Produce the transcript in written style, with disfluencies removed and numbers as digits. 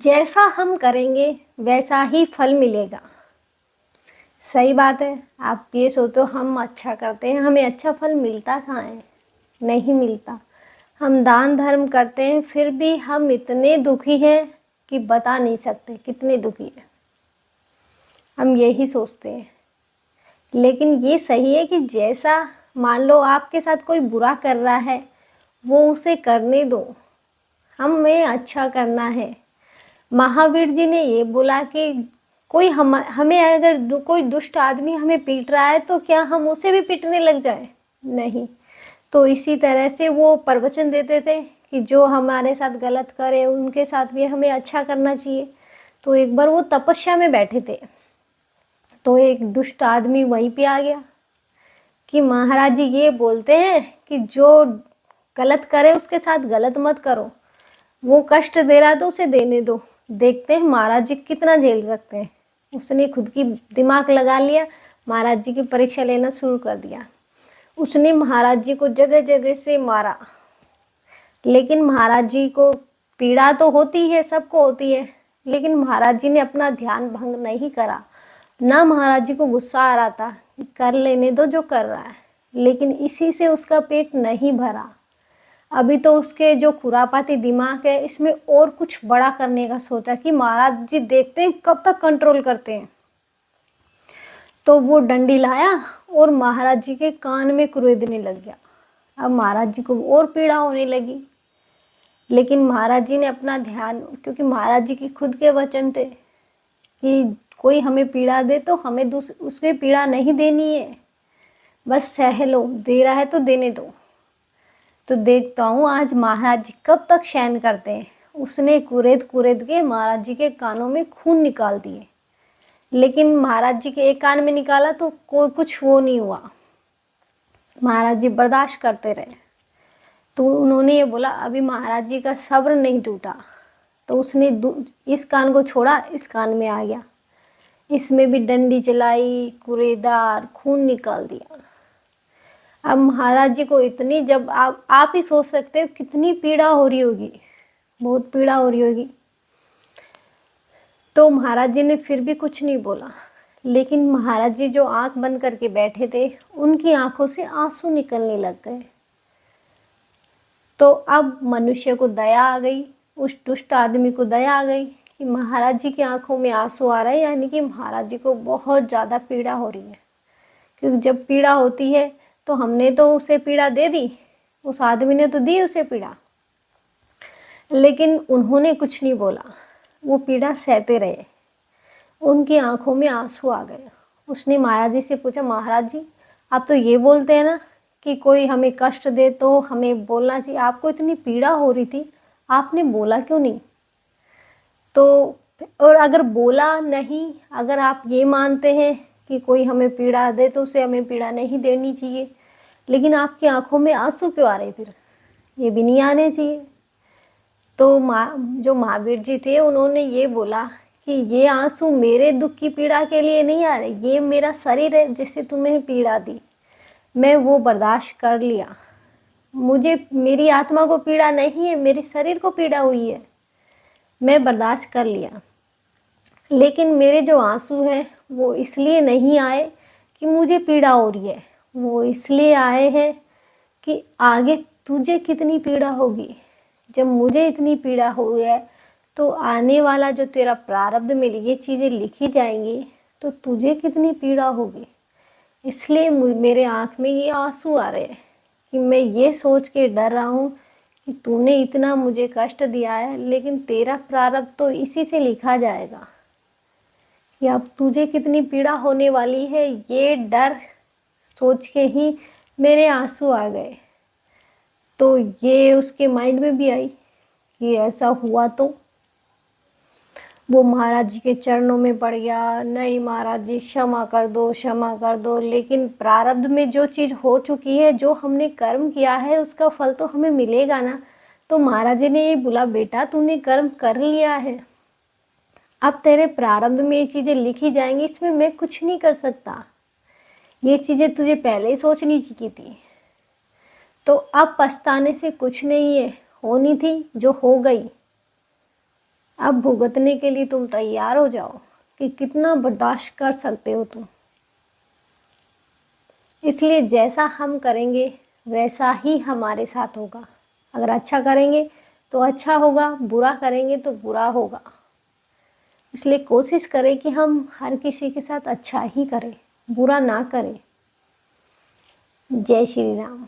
जैसा हम करेंगे वैसा ही फल मिलेगा। सही बात है। आप ये सोचो, हम अच्छा करते हैं, हमें अच्छा फल मिलता कहाँ है? नहीं मिलता। हम दान धर्म करते हैं, फिर भी हम इतने दुखी हैं कि बता नहीं सकते कितने दुखी हैं। हम यही सोचते हैं। लेकिन ये सही है कि जैसा, मान लो आपके साथ कोई बुरा कर रहा है, वो उसे करने दो। हमें अच्छा करना है। महावीर जी ने ये बोला कि कोई हमें अगर कोई दुष्ट आदमी हमें पीट रहा है तो क्या हम उसे भी पीटने लग जाए? नहीं। तो इसी तरह से वो प्रवचन देते थे कि जो हमारे साथ गलत करे उनके साथ भी हमें अच्छा करना चाहिए। तो एक बार वो तपस्या में बैठे थे, तो एक दुष्ट आदमी वहीं पे आ गया कि महाराज जी ये बोलते हैं कि जो गलत करे उसके साथ गलत मत करो, वो कष्ट दे रहा तो उसे देने दो, देखते हैं महाराज जी कितना झेल सकते हैं। उसने खुद की दिमाग लगा लिया, महाराज जी की परीक्षा लेना शुरू कर दिया। उसने महाराज जी को जगह जगह से मारा, लेकिन महाराज जी को पीड़ा तो होती है, सबको होती है, लेकिन महाराज जी ने अपना ध्यान भंग नहीं करा। ना महाराज जी को गुस्सा आ रहा था, कर लेने दो जो कर रहा है, लेकिन इसी से उसका पेट नहीं भरा। अभी तो उसके जो खुरापाती दिमाग है, इसमें और कुछ बड़ा करने का सोचा कि महाराज जी देखते हैं कब तक कंट्रोल करते हैं। तो वो डंडी लाया और महाराज जी के कान में कुरेदने लग गया। अब महाराज जी को और पीड़ा होने लगी, लेकिन महाराज जी ने अपना ध्यान, क्योंकि महाराज जी के खुद के वचन थे कि कोई हमें पीड़ा दे तो हमें उसके पीड़ा नहीं देनी है, बस सह लो, दे रहा है तो देने दो। तो देखता हूँ आज महाराज जी कब तक सहन करते हैं। उसने कुरेद कुरेद के महाराज जी के कानों में खून निकाल दिए, लेकिन महाराज जी के एक कान में निकाला तो कोई कुछ वो नहीं हुआ। महाराज जी बर्दाश्त करते रहे। तो उन्होंने ये बोला अभी महाराज जी का सब्र नहीं टूटा, तो उसने इस कान को छोड़ा, इस कान में आ गया, इसमें भी डंडी चलाई, कुरेदार, खून निकाल दिया। अब महाराज जी को इतनी, जब आप ही सोच सकते हो कितनी पीड़ा हो रही होगी, बहुत पीड़ा हो रही होगी। तो महाराज जी ने फिर भी कुछ नहीं बोला, लेकिन महाराज जी जो आंख बंद करके बैठे थे, उनकी आंखों से आंसू निकलने लग गए। तो अब मनुष्य को दया आ गई, उस दुष्ट आदमी को दया आ गई कि महाराज जी की आंखों में आंसू आ रहे हैं, यानी कि महाराज जी को बहुत ज़्यादा पीड़ा हो रही है। क्योंकि जब पीड़ा होती है तो हमने तो उसे पीड़ा दे दी, उस आदमी ने तो दी उसे पीड़ा, लेकिन उन्होंने कुछ नहीं बोला, वो पीड़ा सहते रहे। उनकी आंखों में आंसू आ गए। उसने महाराज जी से पूछा, महाराज जी आप तो ये बोलते हैं ना कि कोई हमें कष्ट दे तो हमें बोलना चाहिए, आपको इतनी पीड़ा हो रही थी, आपने बोला क्यों नहीं? तो और अगर बोला नहीं, अगर आप ये मानते हैं कि कोई हमें पीड़ा दे तो उसे हमें पीड़ा नहीं देनी चाहिए, लेकिन आपकी आंखों में आंसू क्यों आ रहे? फिर ये भी नहीं आने चाहिए। तो जो महावीर जी थे, उन्होंने ये बोला कि ये आंसू मेरे दुख की पीड़ा के लिए नहीं आ रहे, ये मेरा शरीर है जिससे तुम्हें पीड़ा दी, मैं वो बर्दाश्त कर लिया। मुझे, मेरी आत्मा को पीड़ा नहीं है, मेरे शरीर को पीड़ा हुई है, मैं बर्दाश्त कर लिया। लेकिन मेरे जो आंसू हैं वो इसलिए नहीं आए कि मुझे पीड़ा हो रही है, वो इसलिए आए हैं कि आगे तुझे कितनी पीड़ा होगी। जब मुझे इतनी पीड़ा हुई है तो आने वाला जो तेरा प्रारब्ध में ये चीज़ें लिखी जाएंगी तो तुझे कितनी पीड़ा होगी। इसलिए मेरे आँख में ये आंसू आ रहे हैं कि मैं ये सोच के डर रहा हूँ कि तूने इतना मुझे कष्ट दिया है, लेकिन तेरा प्रारब्ध तो इसी से लिखा जाएगा कि अब तुझे कितनी पीड़ा होने वाली है। ये डर सोच के ही मेरे आंसू आ गए। तो ये उसके माइंड में भी आई कि ऐसा हुआ तो वो महाराज जी के चरणों में पड़ गया, नहीं महाराज जी क्षमा कर दो, क्षमा कर दो। लेकिन प्रारब्ध में जो चीज़ हो चुकी है, जो हमने कर्म किया है, उसका फल तो हमें मिलेगा ना। तो महाराज जी ने ये बोला, बेटा तूने कर्म कर लिया है, अब तेरे प्रारब्ध में ये चीज़ें लिखी जाएंगी, इसमें मैं कुछ नहीं कर सकता। ये चीज़ें तुझे पहले ही सोचनी चाहिए थी। तो अब पछताने से कुछ नहीं है, होनी थी जो हो गई, अब भुगतने के लिए तुम तैयार हो जाओ कि कितना बर्दाश्त कर सकते हो तुम। इसलिए जैसा हम करेंगे वैसा ही हमारे साथ होगा। अगर अच्छा करेंगे तो अच्छा होगा, बुरा करेंगे तो बुरा होगा। इसलिए कोशिश करें कि हम हर किसी के साथ अच्छा ही करें, बुरा ना करें। जय श्री राम।